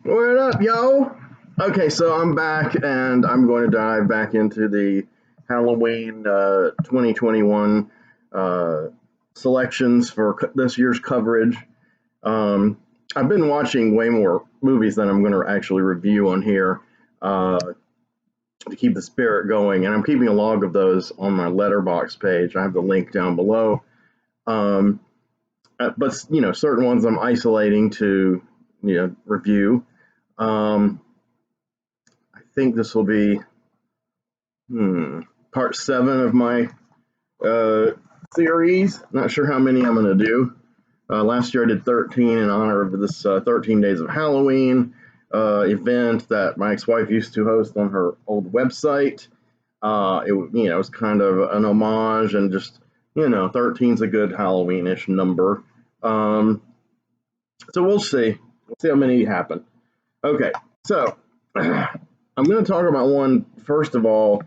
What up, yo? Okay, so I'm back and I'm going to dive back into the Halloween 2021 selections for this year's coverage. Um, I've been watching way more movies than I'm going to actually review on here uh, to keep the spirit going, and I'm keeping a log of those on my letterbox page. I have the link down below. Um, but certain ones I'm isolating to review. Um, I think this will be part 7 of my uh, series. Not sure how many I'm going to do. Last year I did 13 in honor of this 13 Days of Halloween event that my ex-wife used to host on her old website. It was kind of an homage, and just 13 is a good Halloween-ish number. So we'll see. We'll see how many happen. Okay, so I'm going to talk about one, first of all,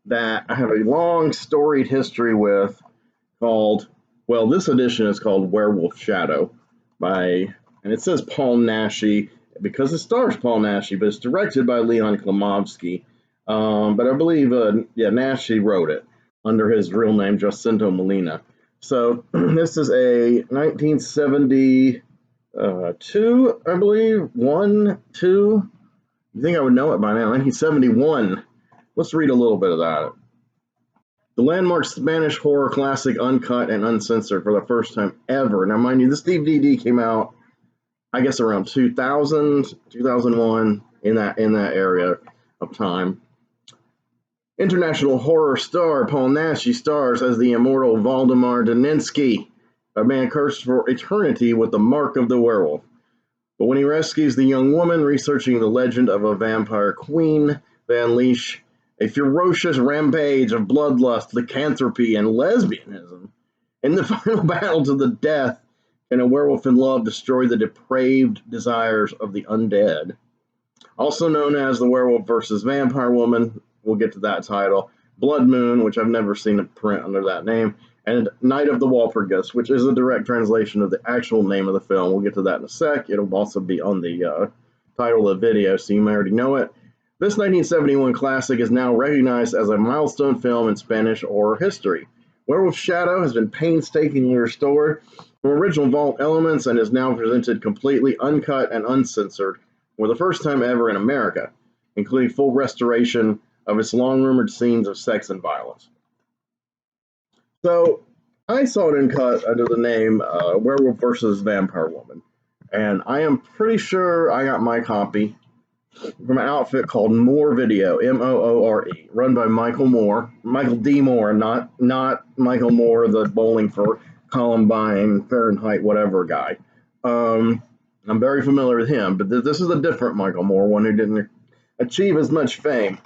that I have a long storied history with called, well, this edition is called Werewolf Shadow and it says Paul Naschy because it stars Paul Naschy, but it's directed by Leon Klimovsky. But I believe, Naschy wrote it under his real name, Jacinto Molina. So this is a 1972, I believe, 2. You think I would know it by now? 1971. Let's read a little bit of that. The landmark Spanish horror classic, uncut and uncensored for the first time ever. Now, mind you, this DVD came out, I guess, around 2000, 2001, in that area of time. International horror star Paul Naschy stars as the immortal Valdemar Daninsky, a man cursed for eternity with the mark of the werewolf. But when he rescues the young woman researching the legend of a vampire queen, they unleash a ferocious rampage of bloodlust, lycanthropy, and lesbianism. In the final battle to the death, can a werewolf in love destroy the depraved desires of the undead? Also known as The Werewolf versus Vampire Woman, we'll get to that title, Blood Moon, which I've never seen a print under that name, and Night of the Walpurgis, which is a direct translation of the actual name of the film. We'll get to that in a sec. It'll also be on the title of the video, so you may already know it. This 1971 classic is now recognized as a milestone film in Spanish horror history. Werewolf Shadow has been painstakingly restored from original vault elements and is now presented completely uncut and uncensored for the first time ever in America, including full restoration of its long-rumored scenes of sex and violence. So, I saw it uncut under the name Werewolf vs. Vampire Woman, and I am pretty sure I got my copy from an outfit called Moore Video, Moore, run by Michael D. Moore, not Michael Moore, the bowling for Columbine, Fahrenheit, whatever guy. I'm very familiar with him, but this is a different Michael Moore, one who didn't achieve as much fame.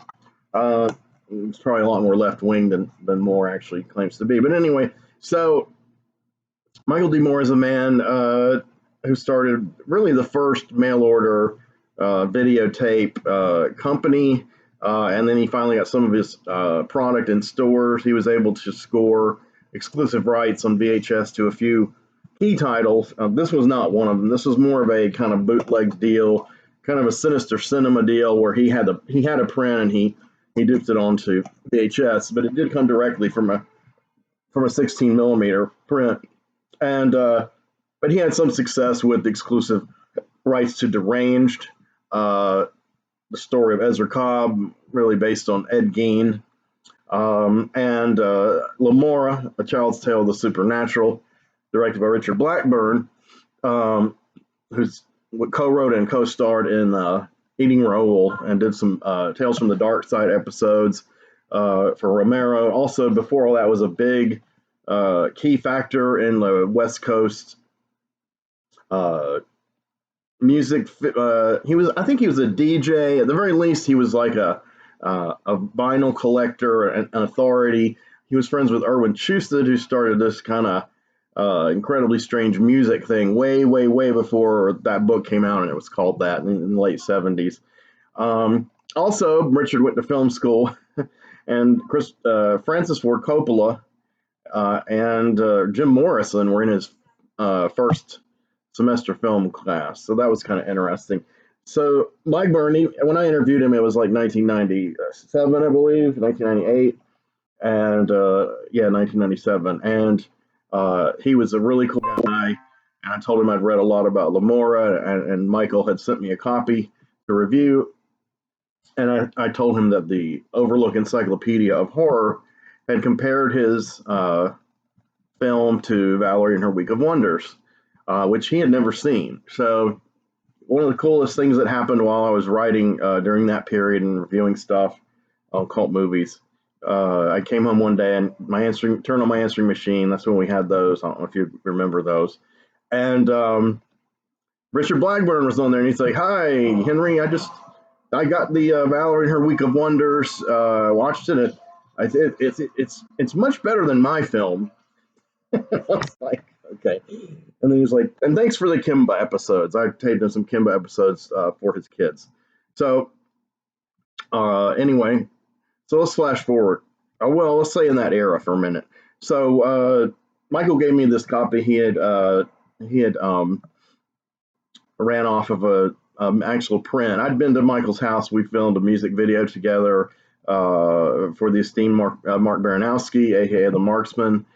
It's probably a lot more left-wing than Moore actually claims to be. But anyway, so Michael D. Moore is a man who started really the first mail-order videotape company, and then he finally got some of his product in stores. He was able to score exclusive rights on VHS to a few key titles. This was not one of them. This was more of a kind of bootleg deal, kind of a Sinister Cinema deal, where he had a print and he duped it onto VHS, but it did come directly from a 16 millimeter print, and but he had some success with exclusive rights to Deranged, the story of Ezra Cobb, really based on Ed Gein, and Lamora, A Child's Tale of the Supernatural, directed by Richard Blackburn, who's co-wrote and co-starred in Eating Raoul and did some Tales from the Dark Side episodes for Romero. Also, before all that, was a big key factor in the West Coast music. I think he was a DJ. At the very least, he was like a vinyl collector, an authority. He was friends with Erwin Chusted, who started this kind of incredibly strange music thing way before that book came out, and it was called that in the late 70s. Also, Richard went to film school, and Francis Ford Coppola and Jim Morrison were in his first semester film class, so that was kind of interesting. So Blackburn, when I interviewed him, it was like 1997, I believe, 1998, and yeah, 1997, and he was a really cool guy. And I told him I'd read a lot about Lamora, and Michael had sent me a copy to review, and I told him that the Overlook Encyclopedia of Horror had compared his film to Valerie and Her Week of Wonders, which he had never seen. So one of the coolest things that happened while I was writing during that period and reviewing stuff on cult movies, I came home one day and turned on my answering machine. That's when we had those. I don't know if you remember those. And Richard Blackburn was on there, and he's like, "Hi, Henry. I got the Valerie and Her Week of Wonders. Watched it. It's much better than my film." I was like, okay. And then he was like, "And thanks for the Kimba episodes. I taped him some Kimba episodes for his kids." So anyway, so let's flash forward. Well, let's say in that era for a minute. So Michael gave me this copy. He had ran off of a actual print. I'd been to Michael's house. We filmed a music video together for the esteemed Mark Baranowski, aka the Marksman,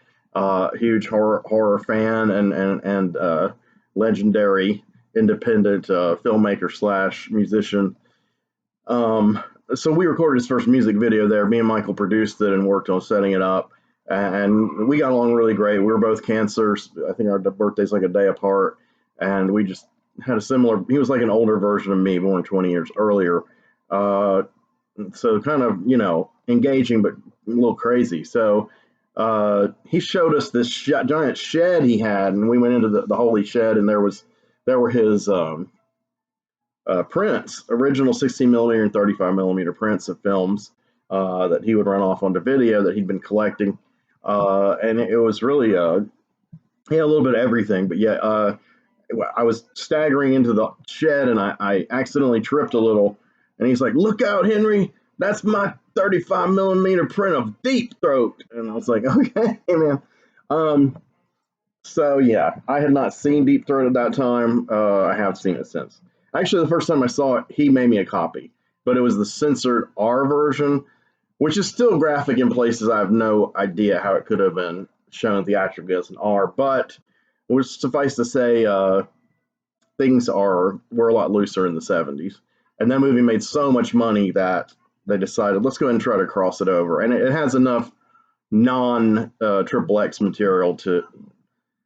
huge horror fan and legendary independent filmmaker slash musician. So we recorded his first music video there. Me and Michael produced it and worked on setting it up, and we got along really great. We were both cancers. I think our birthday's like a day apart, and we just had a similar. He was like an older version of me, born 20 years earlier. So kind of, engaging, but a little crazy. So he showed us this giant shed he had, and we went into the holy shed, and there were his prints, original 16 millimeter and 35 millimeter prints of films that he would run off onto video that he'd been collecting, and it was really he had a little bit of everything. But yeah, I was staggering into the shed, and I accidentally tripped a little, and he's like, "Look out, Henry! That's my 35 millimeter print of Deep Throat." And I was like, "Okay, man." So yeah, I had not seen Deep Throat at that time. I have seen it since. Actually, the first time I saw it, he made me a copy, but it was the censored R version, which is still graphic in places. I have no idea how it could have been shown theatrically as an R, but it would suffice to say, things were a lot looser in the 70s. And that movie made so much money that they decided, let's go ahead and try to cross it over. And it has enough non Triple X material to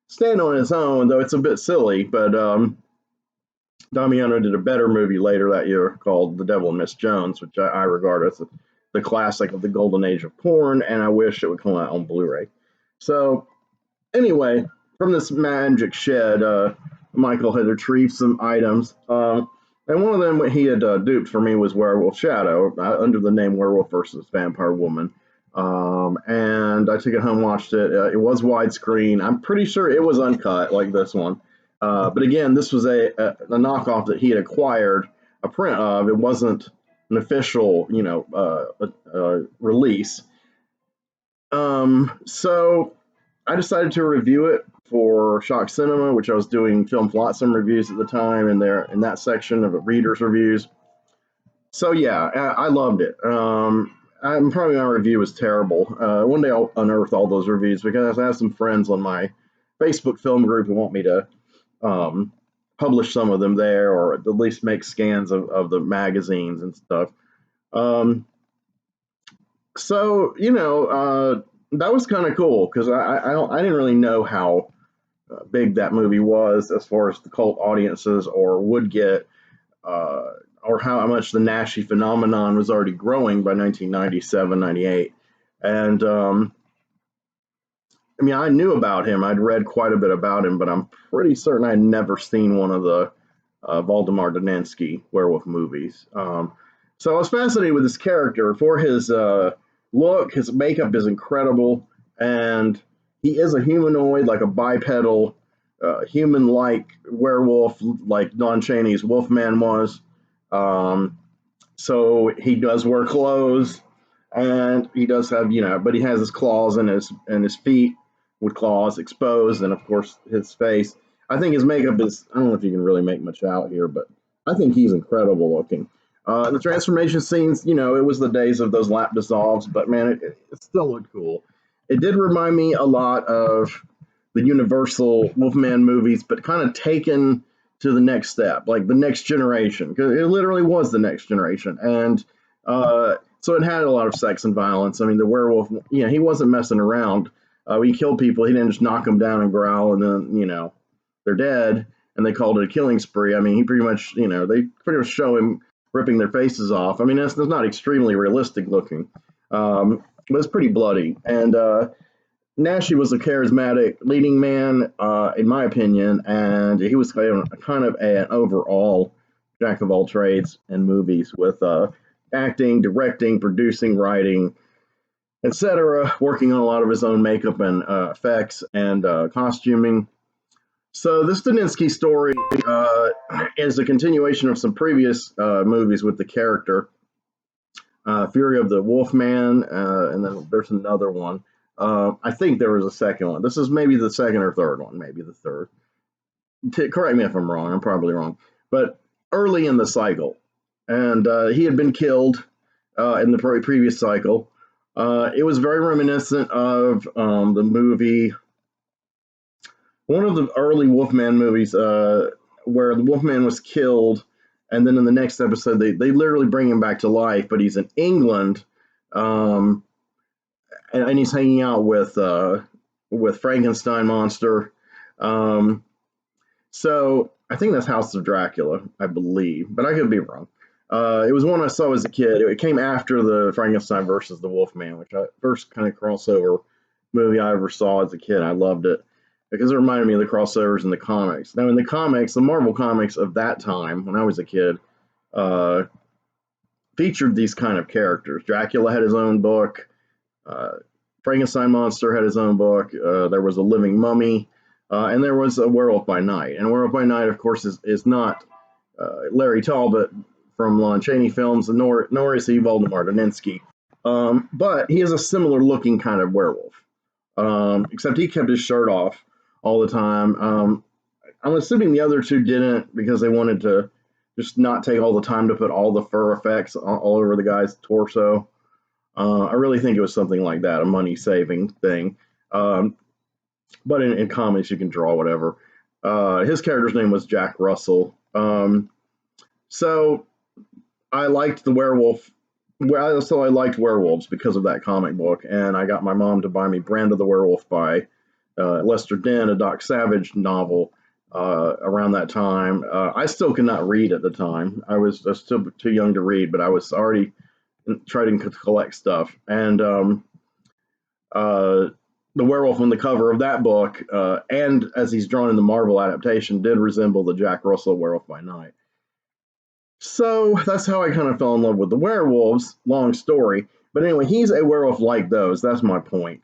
stand on its own, though it's a bit silly. But Damiano did a better movie later that year called The Devil and Miss Jones, which I regard as the classic of the golden age of porn, and I wish it would come out on Blu-ray. So anyway, from this magic shed, Michael had retrieved some items, and one of them he had duped for me was Werewolf Shadow, under the name Werewolf versus Vampire Woman. And I took it home, watched it. It was widescreen. I'm pretty sure it was uncut like this one. But again, this was a knockoff that he had acquired a print of. It wasn't an official, release. So I decided to review it for Shock Cinema, which I was doing Film Flotsam reviews at the time, and there in that section of readers' reviews. So yeah, I loved it. Probably my review was terrible. One day I'll unearth all those reviews because I have some friends on my Facebook film group who want me to publish some of them there, or at least make scans of the magazines and stuff. So that was kind of cool because I didn't really know how big that movie was as far as the cult audiences, or would get, or how much the Nashi phenomenon was already growing by 1997, 98. And I knew about him. I'd read quite a bit about him, but I'm pretty certain I'd never seen one of the Waldemar Daninsky werewolf movies. So I was fascinated with this character for his look. His makeup is incredible, and he is a humanoid, like a bipedal, human-like werewolf, like Don Chaney's Wolfman was. So he does wear clothes, and he does have, but he has his claws and his feet with claws exposed, and of course his face. I think his makeup is, I don't know if you can really make much out here, but I think he's incredible looking. The transformation scenes, it was the days of those lap dissolves, but man, it still looked cool. It did remind me a lot of the Universal Wolfman movies, but kind of taken to the next step, like the next generation, because it literally was the next generation. And so it had a lot of sex and violence. I mean, the werewolf, he wasn't messing around. When he killed people, he didn't just knock them down and growl and then, they're dead and they called it a killing spree. I mean, he pretty much, they pretty much show him ripping their faces off. I mean, it's not extremely realistic looking, but it's pretty bloody. And Nashi was a charismatic leading man, in my opinion, and he was kind of an overall jack of all trades in movies with acting, directing, producing, writing, etc., working on a lot of his own makeup and effects and costuming. So this Daninsky story is a continuation of some previous movies with the character, Fury of the Wolfman, and then there's another one. I think there was a second one. This is maybe the second or third one, maybe the third. Correct me if I'm wrong. I'm probably wrong. But early in the cycle, and he had been killed in the previous cycle. It was very reminiscent of the movie, one of the early Wolfman movies, where the Wolfman was killed, and then in the next episode they literally bring him back to life, but he's in England, and he's hanging out with Frankenstein monster. So I think that's House of Dracula, I believe, but I could be wrong. It was one I saw as a kid. It came after the Frankenstein versus the Wolfman, which I first kind of crossover movie I ever saw as a kid. I loved it because it reminded me of the crossovers in the comics. Now, in the comics, the Marvel comics of that time, when I was a kid, featured these kind of characters. Dracula had his own book. Frankenstein monster had his own book. There was a living mummy, and there was a werewolf by night. And werewolf by night, of course, is not Larry Talbot from Lon Chaney films, nor is he Voldemort Daninsky. But he is a similar looking kind of werewolf, except he kept his shirt off all the time. I'm assuming the other two didn't because they wanted to just not take all the time to put all the fur effects all over the guy's torso. I really think it was something like that, a money saving thing. But in comics, you can draw whatever. His character's name was Jack Russell. So I liked the werewolf. So I liked werewolves because of that comic book, and I got my mom to buy me Brand of the Werewolf by Lester Dent, a Doc Savage novel. Around that time, I still could not read at the time. I was still too young to read, but I was already trying to collect stuff. And the werewolf on the cover of that book, and as he's drawn in the Marvel adaptation, did resemble the Jack Russell Werewolf by Night. So that's how I kind of fell in love with the werewolves. Long story. But anyway, he's a werewolf like those. That's my point.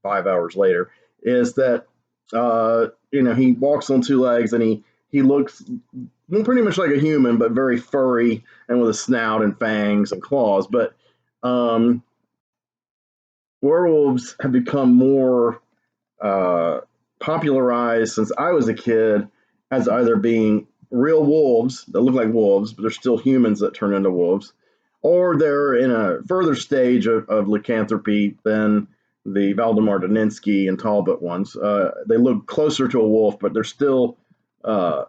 5 hours later, is that he walks on two legs and he looks pretty much like a human, but very furry and with a snout and fangs and claws. But werewolves have become more popularized since I was a kid as either being real wolves that look like wolves, but they're still humans that turn into wolves, or they're in a further stage of lycanthropy than the Valdemar Daninsky and Talbot ones. They look closer to a wolf, but they're still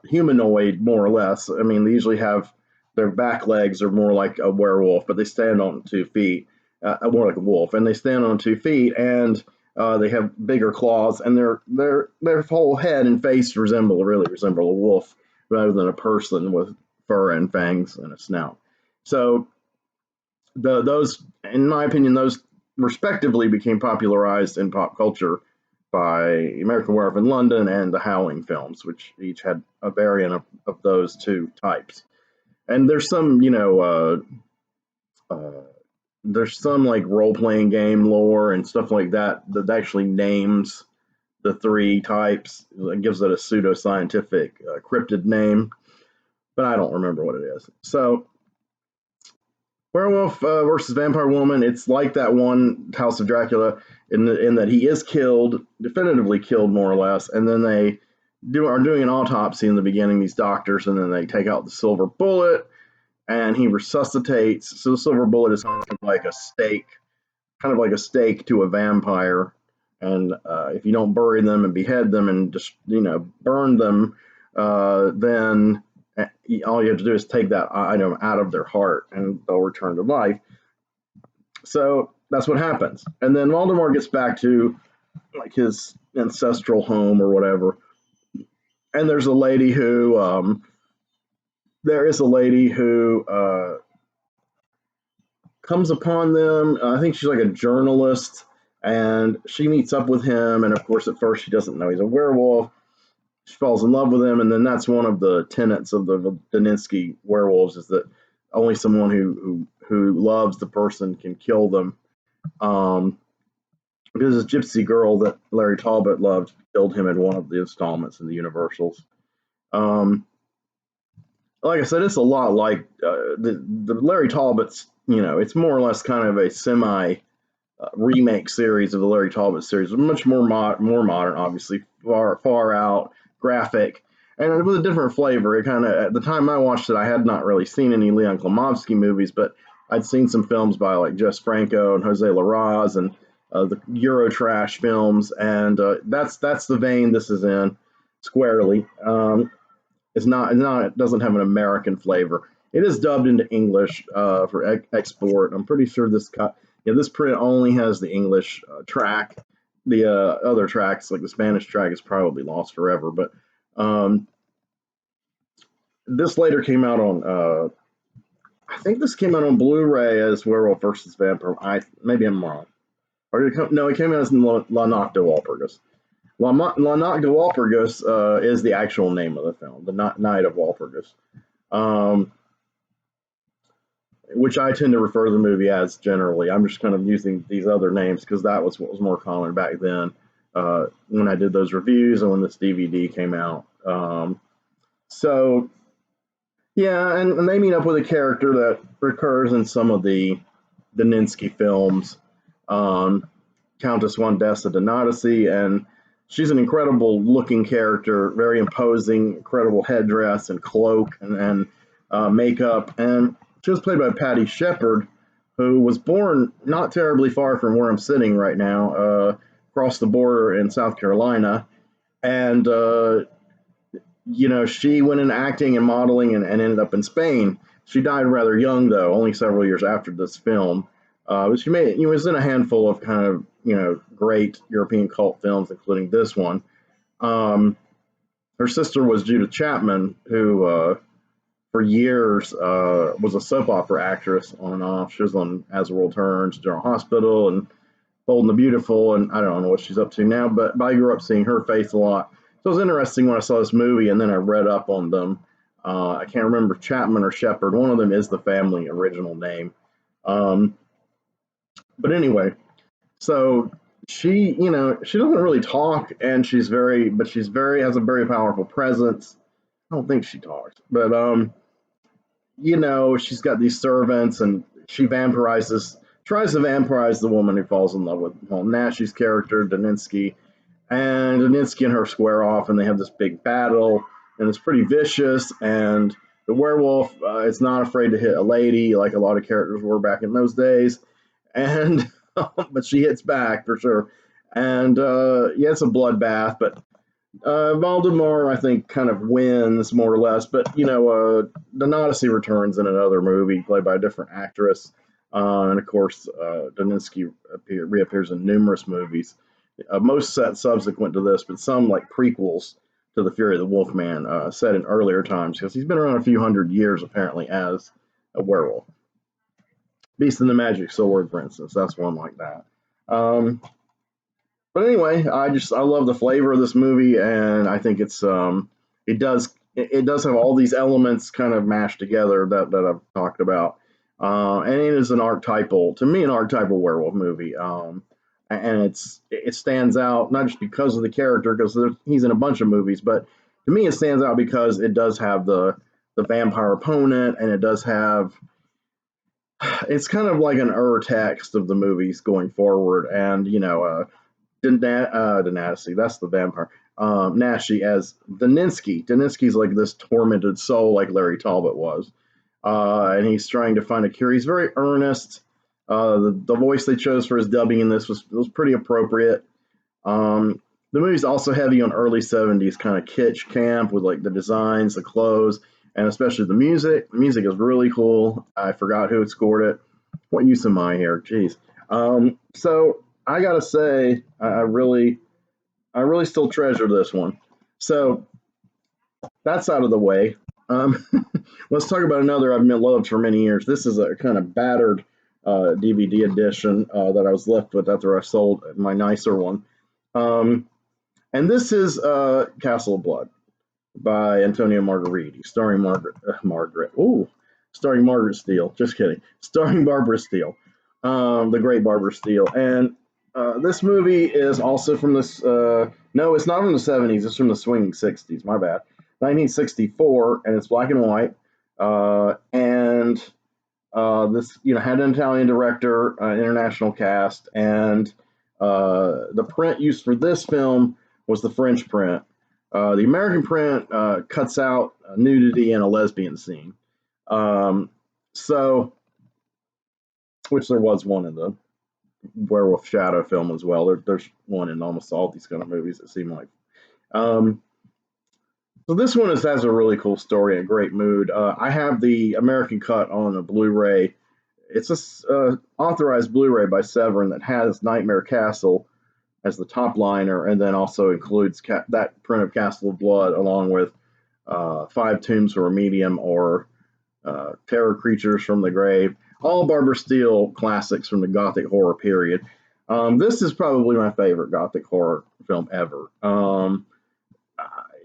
humanoid, more or less. I mean, they usually have their back legs are more like a werewolf, but they stand on 2 feet, more like a wolf, and they stand on 2 feet, and they have bigger claws, and their whole head and face really resemble a wolf rather than a person with fur and fangs and a snout. So those, in my opinion, those respectively became popularized in pop culture by American Werewolf in London and the Howling films, which each had a variant of those two types. And there's some, there's some like role-playing game lore and stuff like that that actually names the 3 types. It gives it a pseudoscientific cryptid name, but I don't remember what it is. So werewolf versus vampire woman, it's like that one House of Dracula in that he is killed, definitively killed more or less, and then they are doing an autopsy in the beginning, these doctors, and then they take out the silver bullet, and he resuscitates. So the silver bullet is kind of like a stake to a vampire. And if you don't bury them and behead them and just burn them, then all you have to do is take that item out of their heart, and they'll return to life. So that's what happens. And then Voldemort gets back to like his ancestral home or whatever. And there is a lady who comes upon them. I think she's like a journalist, and she meets up with him. And of course, at first, she doesn't know he's a werewolf. She falls in love with him, and then that's one of the tenets of the Daninsky werewolves, is that only someone who loves the person can kill them. Because this gypsy girl that Larry Talbot loved killed him in one of the installments in the Universals. Like I said, it's a lot like the Larry Talbot's. It's more or less kind of a semi remake series of the Larry Talbot series, much more modern, obviously, far out, graphic, and with a different flavor. It kind of, at the time I watched it, I had not really seen any Leon Klimovsky movies, but I'd seen some films by like Jess Franco and Jose Larraz and the Eurotrash films, and that's the vein this is in squarely. It doesn't have an American flavor. It is dubbed into English for export. I'm pretty sure this print only has the English track. The other tracks, like the Spanish track, is probably lost forever. But this later came out on, I think this came out on Blu-ray as Werewolf versus Vampire. Maybe I'm wrong. It came out as La Noche de Walpurgis. La Noche de Walpurgis is the actual name of the film, the Night of Walpurgis, which I tend to refer to the movie as generally. I'm just kind of using these other names because that was what was more common back then when I did those reviews and when this DVD came out. So, yeah, and they meet up with a character that recurs in some of the Daninsky films, Countess Wandessa Donatici, and she's an incredible looking character, very imposing, incredible headdress and cloak and makeup. And she was played by Patty Shepard, who was born not terribly far from where I'm sitting right now, across the border in South Carolina. And, she went into acting and modeling and ended up in Spain. She died rather young, though, only several years after this film. But she was in a handful of kind of, great European cult films, including this one. Her sister was Judith Chapman, who for years was a soap opera actress on and off. She was on As the World Turns, General Hospital, and Bold and the Beautiful, and I don't know what she's up to now, but I grew up seeing her face a lot. So it was interesting when I saw this movie, and then I read up on them. I can't remember Chapman or Shepard. One of them is the family original name. But anyway, so she doesn't really talk, and she's has a very powerful presence. I don't think she talks, but she's got these servants, and she tries to vampirize the woman who falls in love with Paul Nash's character, Daninsky. And Daninsky and her square off, and they have this big battle, and it's pretty vicious. And the werewolf is not afraid to hit a lady like a lot of characters were back in those days. And but she hits back for sure. And it's a bloodbath, but Voldemort, I think, kind of wins more or less. But Donatici returns in another movie played by a different actress, and of course, Daninsky reappears in numerous movies. Most set subsequent to this, but some like prequels to The Fury of the Wolfman, set in earlier times, because he's been around a few hundred years apparently as a werewolf. Beast and the Magic Sword, for instance, that's one like that. But anyway, I love the flavor of this movie, and I think it does have all these elements kind of mashed together that I've talked about, and it is an archetypal werewolf movie. And it stands out not just because of the character, because he's in a bunch of movies, but to me it stands out because it does have the vampire opponent, and it does have, it's kind of like an text of the movies going forward. And Donatici, that's the vampire. Nashi as Daninsky. Daninsky's like this tormented soul, like Larry Talbot was, and he's trying to find a cure. He's very earnest. The voice they chose for his dubbing in this was pretty appropriate. The movie's also heavy on early 70s kind of kitsch camp with like the designs, the clothes, and especially the music. The music is really cool. I forgot who had scored it. What use am I here? Jeez. So I gotta say, I really still treasure this one. So that's out of the way. Um, let's talk about another I've loved for many years. This is a kind of battered DVD edition that I was left with after I sold my nicer one. And this is Castle of Blood by Antonio Margheriti, starring starring Margaret Steele. Just kidding. Starring Barbara Steele, the great Barbara Steele. And this movie is also from this. No, it's not from the 70s. It's from the swinging 60s. My bad. 1964, and it's black and white. And this, had an Italian director, international cast, and the print used for this film was the French print. The American print cuts out nudity and a lesbian scene. So, which there was one in the Werewolf Shadow film as well. There's one in almost all these kind of movies, it seemed like. So this one has a really cool story and a great mood. I have the American cut on a Blu-ray. It's a authorized Blu-ray by Severin that has Nightmare Castle as the top liner, and then also includes that print of Castle of Blood along with Five Tombs for a Medium or Terror Creatures from the Grave. All Barbara Steele classics from the Gothic horror period. This is probably my favorite Gothic horror film ever.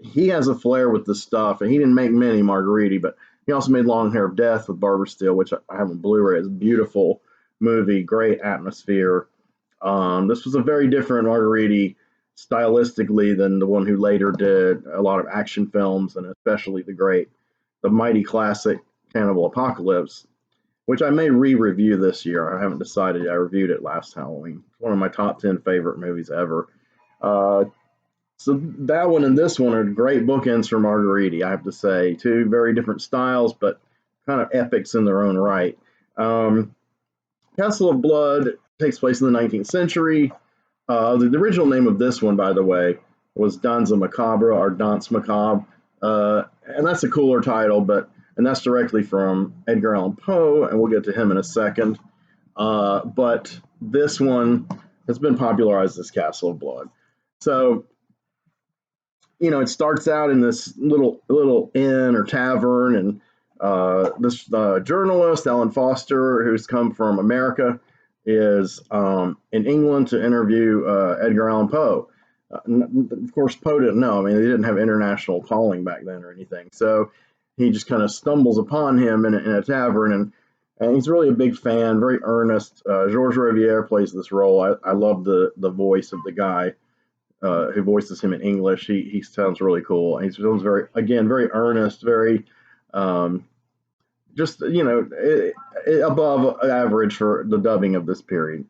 He has a flair with this stuff, and he didn't make many, Margheriti, but he also made Long Hair of Death with Barbara Steele, which I have on Blu-ray. It's a beautiful movie, great atmosphere. This was a very different Margheriti stylistically than the one who later did a lot of action films, and especially the mighty classic Cannibal Apocalypse, which I may re-review this year. I haven't decided. I reviewed it last Halloween. It's one of my top 10 favorite movies ever. So that one and this one are great bookends for Margheriti, I have to say. Two very different styles, but kind of epics in their own right. Castle of Blood takes place in the 19th century. The original name of this one, by the way, was Danza Macabre or Danse Macabre. And that's a cooler title, and that's directly from Edgar Allan Poe, and we'll get to him in a second. But this one has been popularized as Castle of Blood. So, it starts out in this little inn or tavern, and this journalist, Alan Foster, who's come from America, is in England to interview Edgar Allan Poe. Of course, Poe didn't know. I mean, they didn't have international calling back then or anything. So he just kind of stumbles upon him in a tavern, and he's really a big fan, very earnest. Georges Riviere plays this role. I love the voice of the guy who voices him in English. He sounds really cool. He sounds very earnest, very just above average for the dubbing of this period.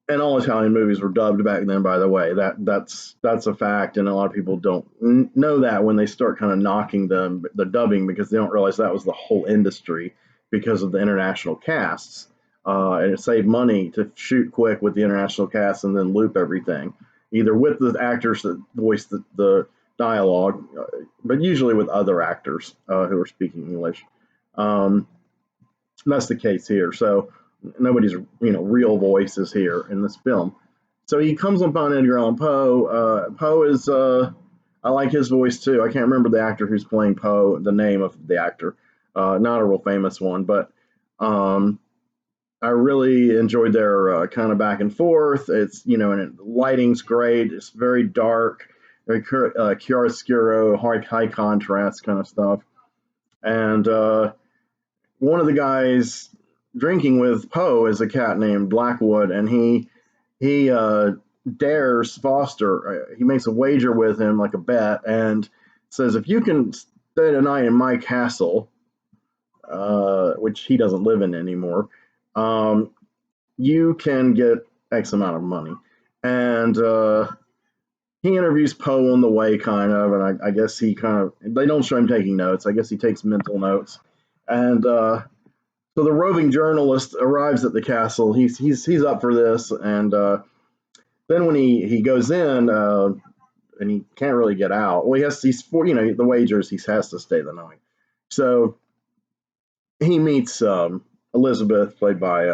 And all Italian movies were dubbed back then, by the way. That's a fact, and a lot of people don't know that when they start kind of knocking the dubbing, because they don't realize that was the whole industry because of the international casts. And it saved money to shoot quick with the international cast and then loop everything, either with the actors that voice the dialogue, but usually with other actors who are speaking English. That's the case here. So nobody's real voice is here in this film. So he comes upon Edgar Allan Poe. Poe is I like his voice too. I can't remember the actor who's playing Poe, the name of the actor, not a real famous one, but I really enjoyed their kind of back and forth. It's, and lighting's great. It's very dark, very chiaroscuro, high contrast kind of stuff. And one of the guys drinking with Poe is a cat named Blackwood, and he dares Foster. He makes a wager with him, like a bet, and says, if you can stay tonight in my castle, which he doesn't live in anymore, you can get X amount of money. And he interviews Poe on the way, kind of, and I guess he kind of, they don't show him taking notes. I guess he takes mental notes. And so the roving journalist arrives at the castle. He's up for this, and then when he goes in, and he can't really get out. Well, he's for, the wagers, he has to stay the night. So he meets Elizabeth, played by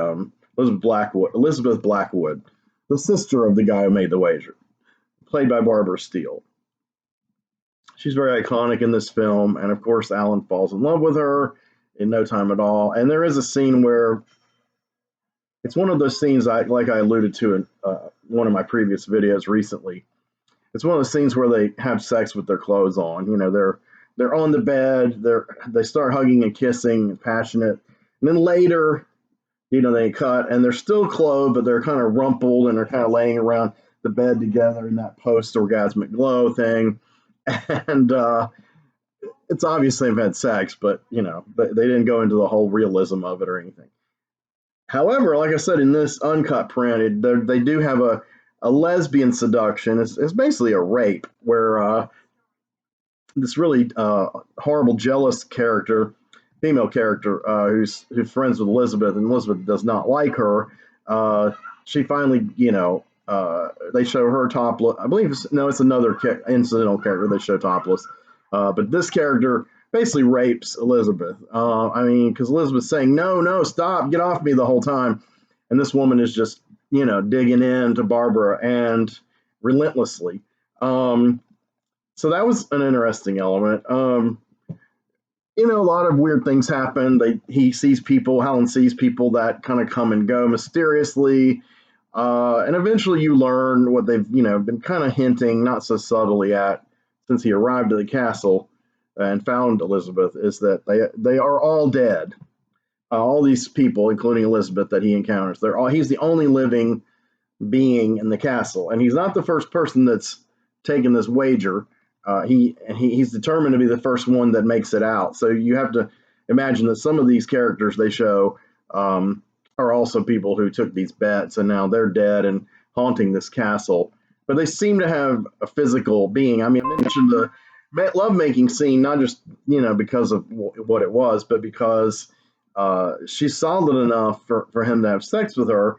Elizabeth Blackwood, the sister of the guy who made the wager, played by Barbara Steele. She's very iconic in this film, and of course, Alan falls in love with her in no time at all. And there is a scene where it's one of those scenes like I alluded to in one of my previous videos recently. It's one of those scenes where they have sex with their clothes on. They're on the bed. They start hugging and kissing, passionate, and then later, they cut and they're still clothed, but they're kind of rumpled and they're kind of laying around the bed together in that post-orgasmic glow thing. And it's obvious they've had sex, but they didn't go into the whole realism of it or anything. However, like I said, in this uncut print, they do have a lesbian seduction. It's basically a rape where this really horrible, jealous character, female character, who's friends with Elizabeth, and Elizabeth does not like her. She finally, they show her topless. I believe it's another incidental character they show topless. But this character basically rapes Elizabeth. Because Elizabeth's saying, no, stop, get off me the whole time. And this woman is just, digging into Barbara and relentlessly. So that was an interesting element. A lot of weird things happen. Helen sees people that kind of come and go mysteriously. And eventually you learn what they've, been kind of hinting, not so subtly at, since he arrived at the castle and found Elizabeth, is that they are all dead. All these people, including Elizabeth, that he encounters, he's the only living being in the castle, and he's not the first person that's taken this wager. He's determined to be the first one that makes it out. So you have to imagine that some of these characters they show are also people who took these bets, and now they're dead and haunting this castle. But they seem to have a physical being. I mentioned the lovemaking scene, not just because of what it was, but because she's solid enough for him to have sex with her.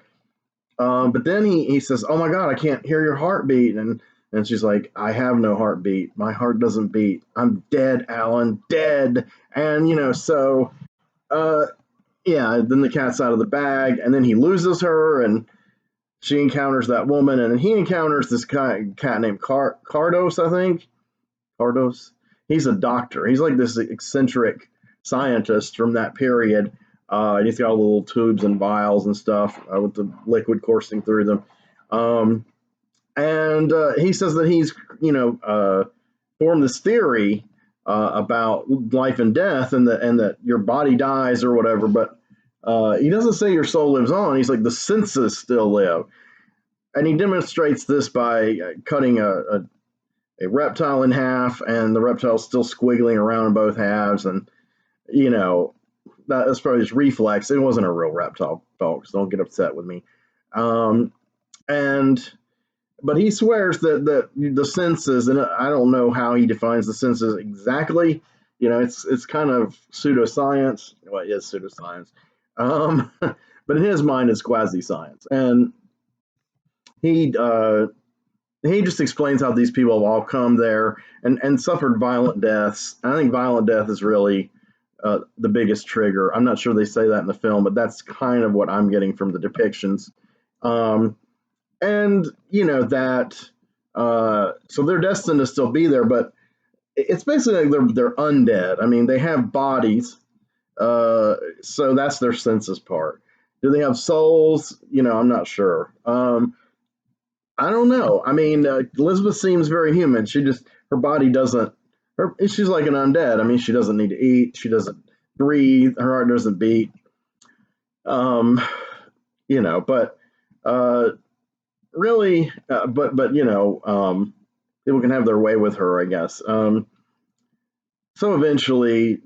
But then he says, "Oh my God, I can't hear your heartbeat," and she's like, "I have no heartbeat. My heart doesn't beat. I'm dead, Alan, dead." And so then the cat's out of the bag, and then he loses her, and she encounters that woman, and he encounters this cat named Cardos, I think. Cardos. He's a doctor. He's like this eccentric scientist from that period. And he's got all the little tubes and vials and stuff with the liquid coursing through them. And he says that he's, formed this theory about life and death, and that your body dies or whatever, but he doesn't say your soul lives on. He's like, the senses still live. And he demonstrates this by cutting a reptile in half, and the reptile's still squiggling around in both halves. And, that's probably his reflex. It wasn't a real reptile, folks. Don't get upset with me. But he swears that the senses, and I don't know how he defines the senses exactly. It's kind of pseudoscience. Well, it is pseudoscience. But in his mind, it's quasi-science. And he just explains how these people have all come there and suffered violent deaths. And I think violent death is really the biggest trigger. I'm not sure they say that in the film, but that's kind of what I'm getting from the depictions. So they're destined to still be there, but it's basically like they're undead. They have bodies, so that's their senses part. Do they have souls? I'm not sure. I don't know. Elizabeth seems very human. Her body doesn't. She's like an undead. She doesn't need to eat. She doesn't breathe. Her heart doesn't beat. But really, people can have their way with her, I guess. So eventually,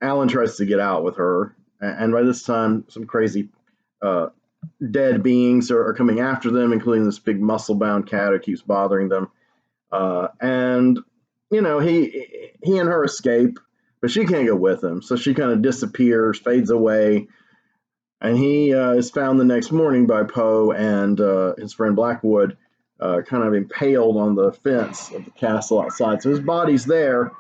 Alan tries to get out with her, and by this time, some crazy dead beings are coming after them, including this big muscle-bound cat who keeps bothering them. And you know, he and her escape, but she can't go with him, so she kind of disappears, fades away, and he is found the next morning by Poe and his friend Blackwood, kind of impaled on the fence of the castle outside. So his body's there,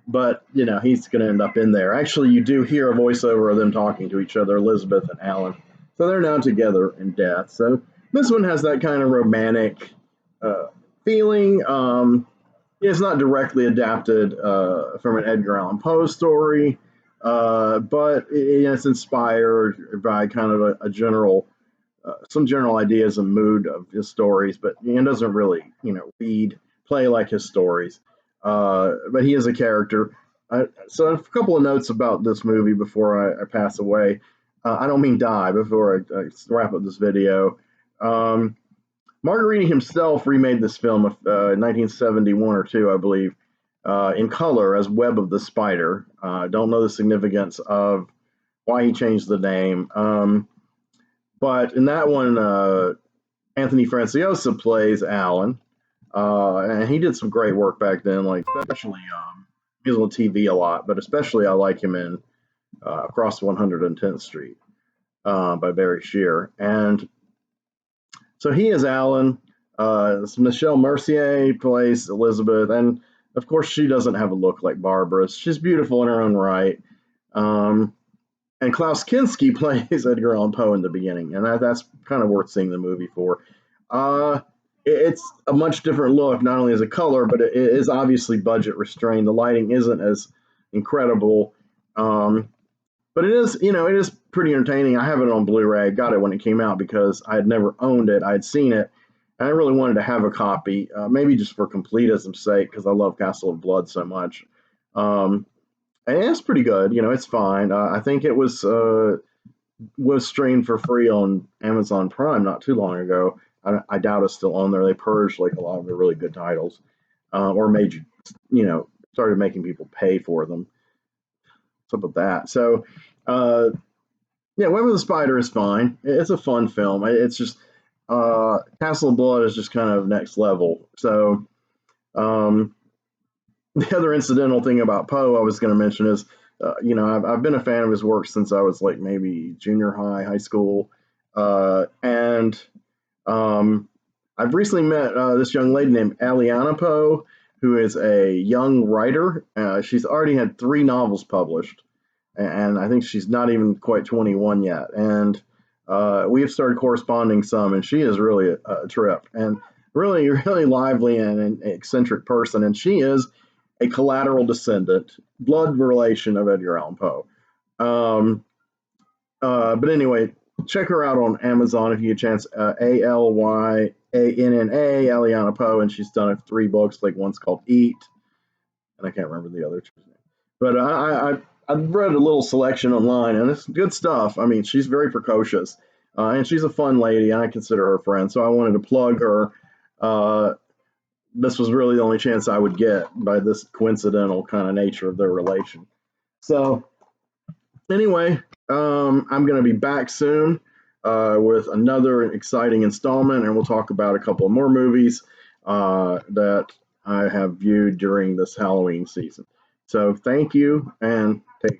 but you know he's going to end up in there. Actually, you do hear a voiceover of them talking to each other, Elizabeth and Alan. So they're now together in death. So this one has that kind of romantic feeling. It's not directly adapted from an Edgar Allan Poe story, but it's inspired by kind of a general, some general ideas and mood of his stories. But it doesn't really, play like his stories. But he is a character. So a couple of notes about this movie before I pass away. I don't mean die before I wrap up this video. Margheriti himself remade this film in 1971 or two, I believe, in color as Web of the Spider. Don't know the significance of why he changed the name. But in that one, Anthony Franciosa plays Alan. And he did some great work back then, like especially he was on TV a lot, but especially I like him in Across 110th Street by Barry Shear. And so he is Alan. Michelle Mercier plays Elizabeth, and of course she doesn't have a look like Barbara. She's beautiful in her own right. And Klaus Kinski plays Edgar Allan Poe in the beginning, and that's kind of worth seeing the movie for. It's a much different look, not only as a color, but it is obviously budget restrained. The lighting isn't as incredible, but it is pretty entertaining. I have it on Blu-ray. I got it when it came out because I had never owned it. I had seen it, and I really wanted to have a copy, maybe just for completism's sake, because I love Castle of Blood so much. And it's pretty good. It's fine. I think it was streamed for free on Amazon Prime not too long ago. I doubt it's still on there. They purged like a lot of the really good titles, or made started making people pay for them. What's up with that? So, Web of the Spider is fine. It's a fun film. It's just Castle of Blood is just kind of next level. So, the other incidental thing about Poe I was going to mention is, I've been a fan of his work since I was like maybe junior high school, and I've recently met this young lady named Aliana Poe, who is a young writer. She's already had 3 novels published, and I think she's not even quite 21 yet. And we have started corresponding some, and she is really a trip, and really, really lively and an eccentric person. And she is a collateral descendant, blood relation of Edgar Allan Poe. But anyway, check her out on Amazon if you get a chance. Alyanna, Aliana Poe, and she's done 3 books. Like one's called Eat, and I can't remember the other two. But I've read a little selection online, and it's good stuff. I mean, she's very precocious, and she's a fun lady, and I consider her a friend. So I wanted to plug her. This was really the only chance I would get by this coincidental kind of nature of their relation. So anyway, I'm going to be back soon with another exciting installment, and we'll talk about a couple of more movies that I have viewed during this Halloween season. So thank you, and take care.